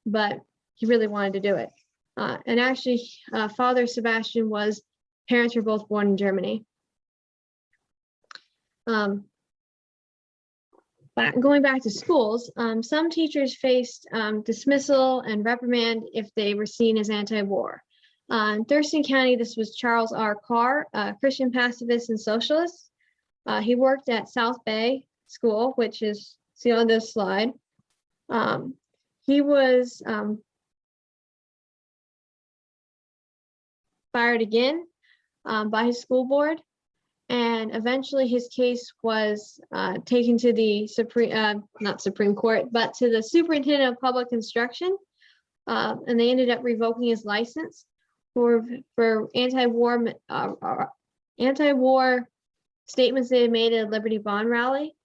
but he really wanted to do it. And actually, Father Sebastian parents were both born in Germany. Going back to schools, some teachers faced dismissal and reprimand if they were seen as anti-war. In Thurston County, this was Charles R. Carr, a Christian pacifist and socialist. He worked at South Bay School, which is see on this slide. He was fired again by his school board, and eventually his case was taken to the not Supreme Court, but to the Superintendent of Public Instruction, and they ended up revoking his license for anti-war statements they had made at a Liberty Bond rally,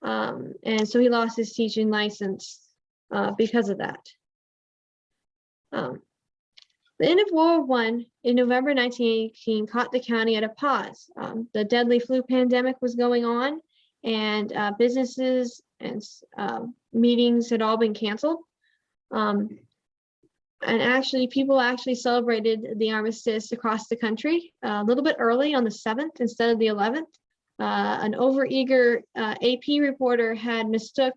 and so he lost his teaching license because of that. The end of World War I in November 1918 caught the county at a pause. The deadly flu pandemic was going on, and businesses and meetings had all been canceled. And actually, people celebrated the armistice across the country a little bit early on the 7th instead of the 11th. An overeager AP reporter had mistook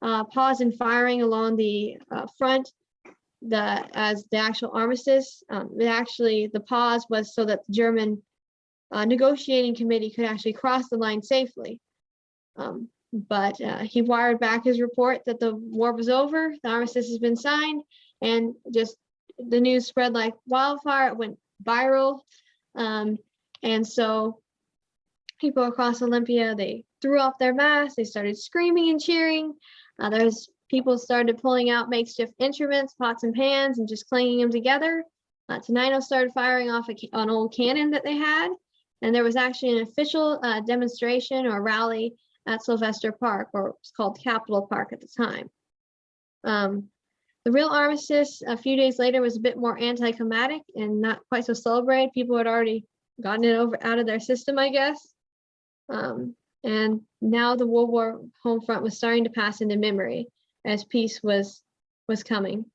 pause in firing along the front as the actual armistice. The pause was so that the German negotiating committee could actually cross the line safely. But he wired back his report that the war was over, the armistice has been signed, and just the news spread like wildfire. It went viral. And so people across Olympia, they threw off their masks, they started screaming and cheering. People started pulling out makeshift instruments, pots and pans, and just clanging them together. Tenino started firing off an old cannon that they had. And there was actually an official demonstration or rally at Sylvester Park, or it was called Capitol Park at the time. The real armistice a few days later was a bit more anticlimactic and not quite so celebrated. People had already gotten it out of their system, I guess. And now the World War home front was starting to pass into memory as peace was coming.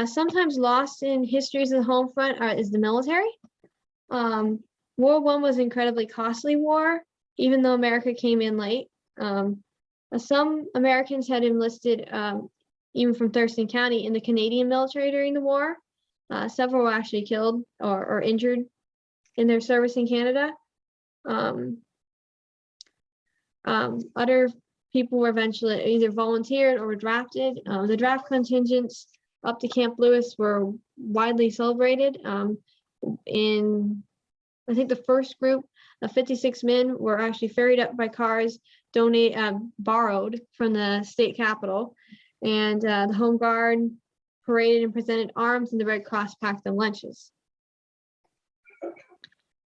Sometimes lost in histories of the home front is the military. World War I was an incredibly costly war, even though America came in late. Some Americans had enlisted, even from Thurston County, in the Canadian military during the war. Several were actually killed or injured in their service in Canada. Other people were eventually either volunteered or were drafted. The draft contingents up to Camp Lewis were widely celebrated. In, I think, the first group of 56 men were actually ferried up by cars borrowed from the state capitol, and the Home Guard paraded and presented arms, and the Red Cross packed them lunches.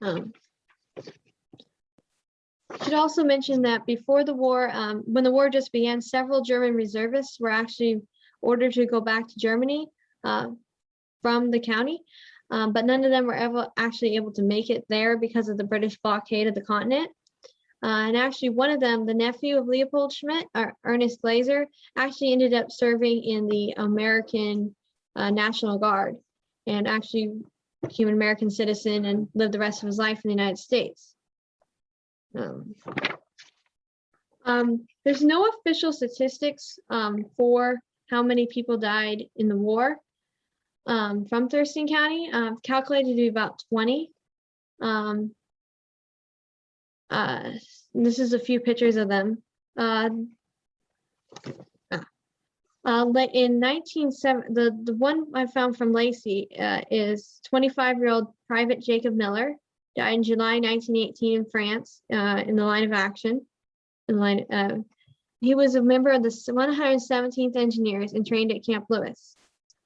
Should also mention that before the war, when the war just began, several German reservists were actually ordered to go back to Germany from the county, but none of them were actually able to make it there because of the British blockade of the continent. And actually one of them, the nephew of Leopold Schmidt, Ernest Glaser, actually ended up serving in the American National Guard and actually became an American citizen and lived the rest of his life in the United States. There's no official statistics for how many people died in the war from Thurston County, calculated to be about 20. This is a few pictures of them. In 1970, the one I found from Lacey is 25-year-old Private Jacob Miller, died in July 1918 in France in the line of action. He was a member of the 117th Engineers and trained at Camp Lewis.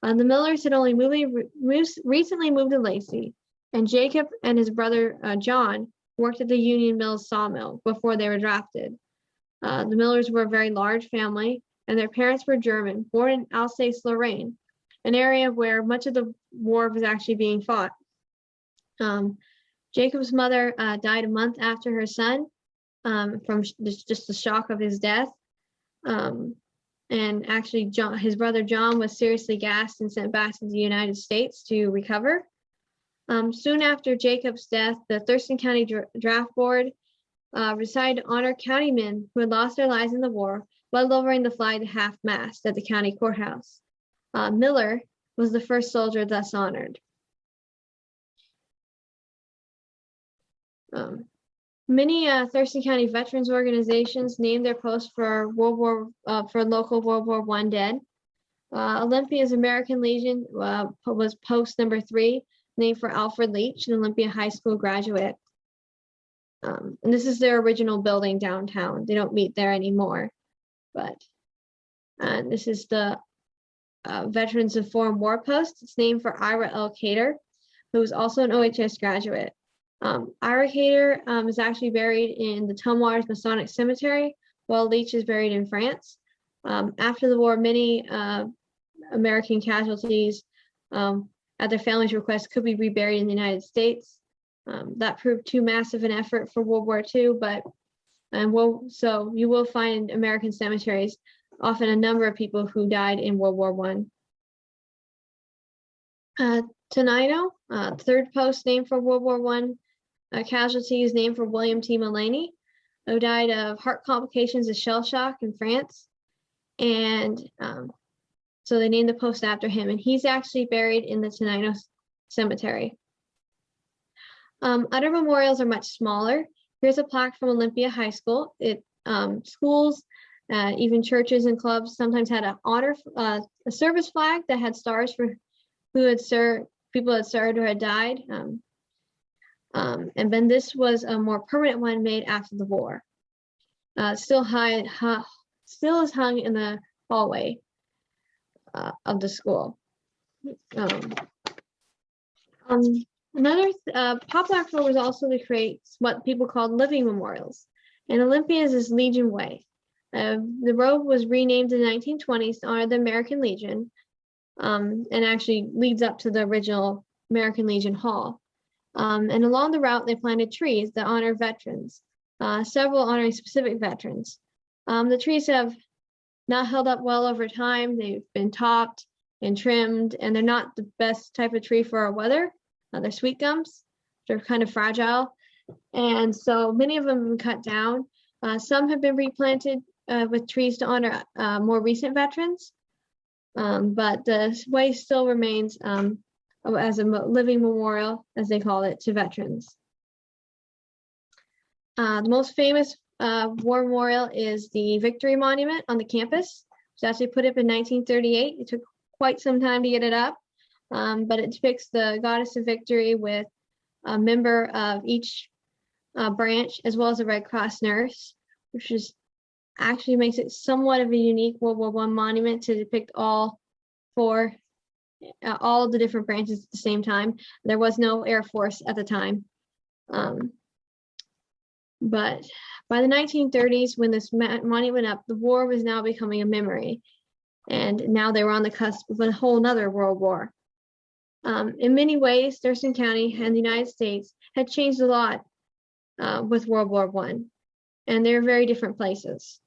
The Millers had only recently moved to Lacey, and Jacob and his brother John worked at the Union Mills sawmill before they were drafted. The Millers were a very large family, and their parents were German, born in Alsace-Lorraine, an area where much of the war was actually being fought. Jacob's mother died a month after her son from just the shock of his death. And actually, his brother John was seriously gassed and sent back to the United States to recover. Soon after Jacob's death, the Thurston County Draft Board decided to honor county men who had lost their lives in the war by lowering the flag to half-mast at the county courthouse. Miller was the first soldier thus honored. Many Thurston County veterans organizations named their posts for local World War I dead. Olympia's American Legion was post number 3, named for Alfred Leach, an Olympia High School graduate. And this is their original building downtown. They don't meet there anymore. But this is the Veterans of Foreign War Post. It's named for Ira L. Cater, who was also an OHS graduate. Ira Cater is actually buried in the Tumwater's Masonic Cemetery, while Leach is buried in France. After the war, many American casualties at their family's request could be reburied in the United States. That proved too massive an effort for World War II, so you will find in American cemeteries often a number of people who died in World War I. Tenino, third post named for World War I casualties named for William T. Mullaney, who died of heart complications of shell shock in France. And so they named the post after him, and he's actually buried in the Tenino Cemetery. Other memorials are much smaller. Here's a plaque from Olympia High School. Schools, even churches and clubs sometimes had a service flag that had stars for who had served, people had served or had died. And then this was a more permanent one made after the war. Still is hung in the hallway of the school. Another popular effort was also to create what people called living memorials. And Olympia's is Legion Way. The road was renamed in the 1920s to honor the American Legion, and actually leads up to the original American Legion Hall. And along the route, they planted trees that honor veterans, several honoring specific veterans. The trees have not held up well over time. They've been topped and trimmed, and they're not the best type of tree for our weather. They're sweet gums. They're kind of fragile. And so many of them have been cut down. Some have been replanted with trees to honor more recent veterans. But the way still remains as a living memorial, as they call it, to veterans. The most famous war memorial is the Victory Monument on the campus. It was actually put up in 1938. It took quite some time to get it up, but it depicts the goddess of victory with a member of each branch, as well as a Red Cross nurse, which is actually makes it somewhat of a unique World War I monument to depict all four, all of the different branches at the same time. There was no Air Force at the time. But by the 1930s, when this monument went up, the war was now becoming a memory. And now they were on the cusp of a whole nother world war. In many ways, Thurston County and the United States had changed a lot with World War I, and they're very different places.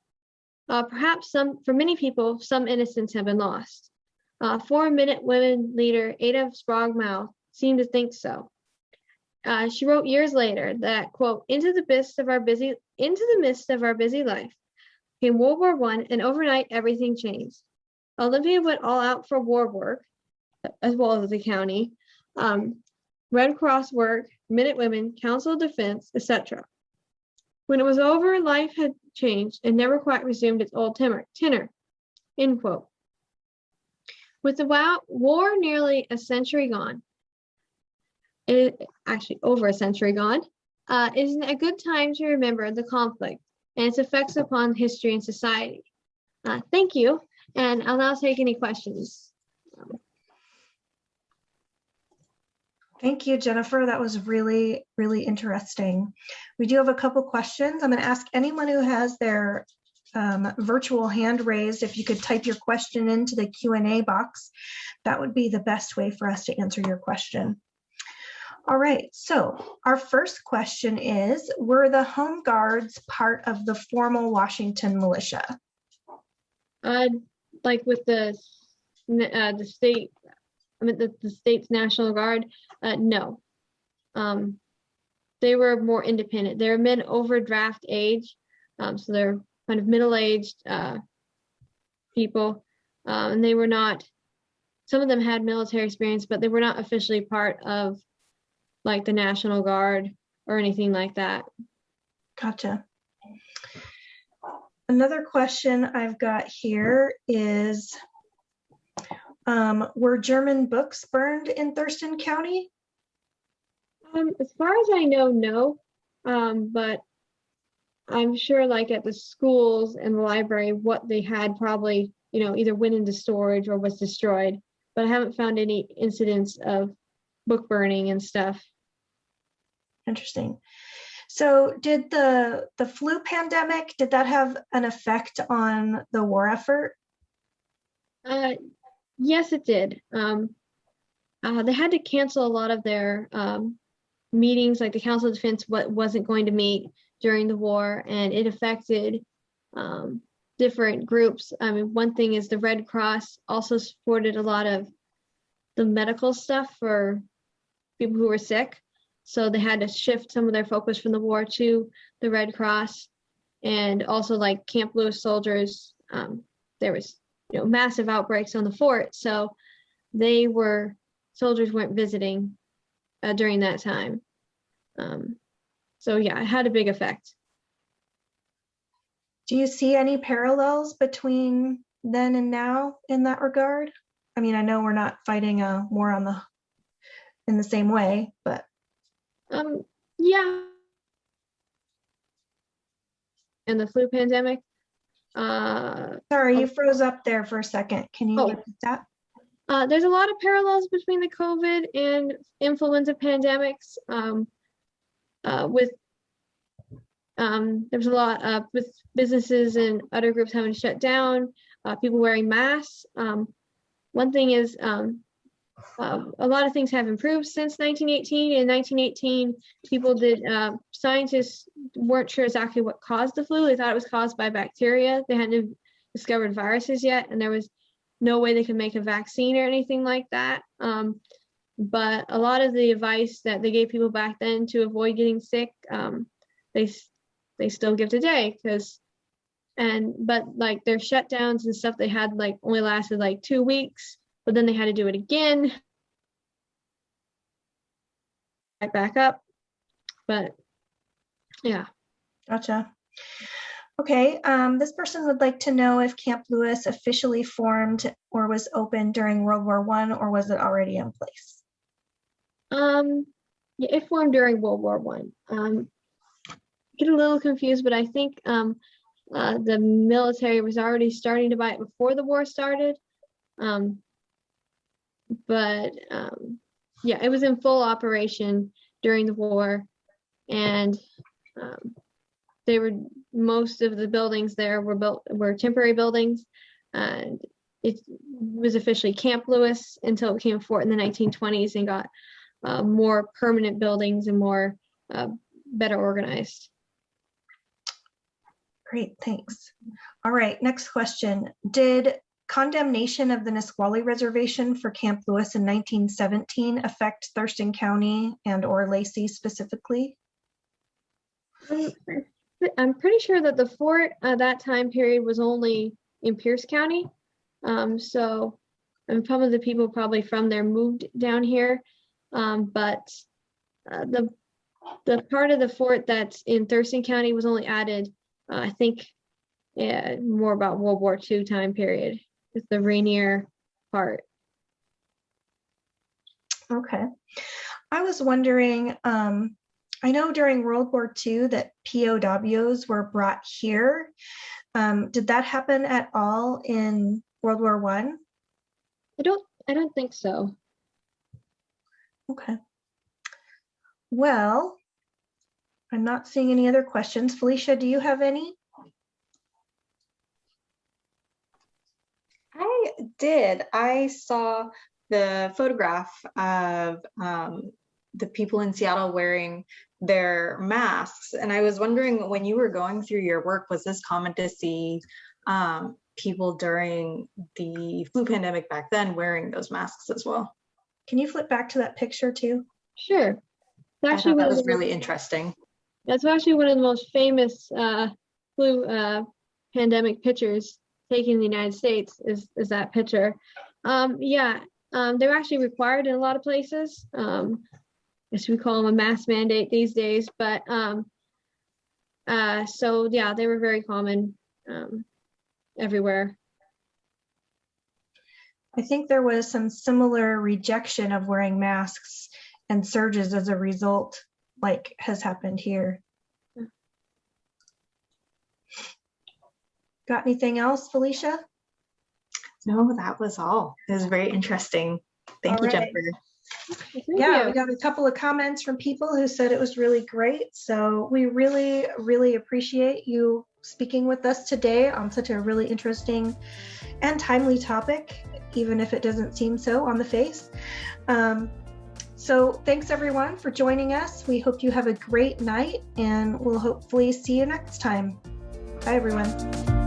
Perhaps for many people, some innocence have been lost. 4-minute women leader Ada Sprogmouth seemed to think so. She wrote years later that, quote, into the midst of our busy life came World War I, and overnight everything changed. Olympia went all out for war work, as well as the county, Red Cross work, Minute Women, Council of Defense, etc. When it was over, life had changed and never quite resumed its old tenor, end quote. With the war nearly a century gone, actually over a century gone, isn't a good time to remember the conflict and its effects upon history and society. Thank you, and I'll now take any questions. Thank you, Jennifer. That was really, really interesting. We do have a couple questions. I'm going to ask anyone who has their virtual hand raised, if you could type your question into the Q&A box. That would be the best way for us to answer your question. All right, so our first question is, were the Home Guards part of the formal Washington militia? Like with the state, the state's National Guard, no. They were more independent. They were men over draft age, so they're kind of middle-aged people, and they were not, some of them had military experience, but they were not officially part of like the National Guard or anything like that. Gotcha. Another question I've got here is, were German books burned in Thurston County? As far as I know, no. But I'm sure like at the schools and the library, what they had probably, either went into storage or was destroyed. But I haven't found any incidents of book burning and stuff. Interesting. So did the flu pandemic, did that have an effect on the war effort? Yes, it did. They had to cancel a lot of their meetings, like the Council of Defense wasn't going to meet during the war, and it affected different groups. I mean, one thing is the Red Cross also supported a lot of the medical stuff for people who were sick. So they had to shift some of their focus from the war to the Red Cross, and also like Camp Lewis soldiers. There was, massive outbreaks on the fort, so soldiers weren't visiting during that time. So yeah, it had a big effect. Do you see any parallels between then and now in that regard? I mean, I know we're not fighting a war in the same way, but. Yeah. And the flu pandemic. Sorry, you froze up there for a second. Can you repeat that? There's a lot of parallels between the COVID and influenza pandemics. With There was a lot with businesses and other groups having to shut down, people wearing masks. One thing is a lot of things have improved since 1918. In 1918, scientists weren't sure exactly what caused the flu. They thought it was caused by bacteria. They hadn't discovered viruses yet, and there was no way they could make a vaccine or anything like that. But a lot of the advice that they gave people back then to avoid getting sick, they still give today, but like their shutdowns and stuff they had like only lasted like 2 weeks, but then they had to do it again. Back up, but yeah. Gotcha. Okay, this person would like to know if Camp Lewis officially formed or was opened during World War I, or was it already in place? Yeah, it formed during World War I. Get a little confused, but I think the military was already starting to buy it before the war started. Yeah, it was in full operation during the war, and most of the buildings there were temporary buildings, and it was officially Camp Lewis until it became a fort in the 1920s and got more permanent buildings and more better organized. Great, thanks. All right, next question. Did condemnation of the Nisqually Reservation for Camp Lewis in 1917 affect Thurston County and or Lacey specifically? I'm pretty sure that the fort at that time period was only in Pierce County. So some of the people probably from there moved down here. But the part of the fort that's in Thurston County was only added, I think, more about World War II time period. It's the Rainier part. Okay. I was wondering, I know during World War II that POWs were brought here. Did that happen at all in World War I? I don't think so. Okay. Well, I'm not seeing any other questions. Felicia, do you have any? I did. I saw the photograph of the people in Seattle wearing their masks. And I was wondering, when you were going through your work, was this common to see people during the flu pandemic back then wearing those masks as well? Can you flip back to that picture too? Sure. I thought that was really interesting. That's actually one of the most famous flu pandemic pictures taken in the United States is that picture. Yeah, they're actually required in a lot of places. I guess we call them a mask mandate these days, but so yeah, they were very common everywhere. I think there was some similar rejection of wearing masks and surges as a result, like has happened here. Got anything else, Felicia? No, that was all. It was very interesting. Thank you, Jennifer. Yeah, we got a couple of comments from people who said it was really great. So we really, really appreciate you speaking with us today on such a really interesting and timely topic, even if it doesn't seem so on the face. So thanks everyone for joining us. We hope you have a great night, and we'll hopefully see you next time. Bye everyone.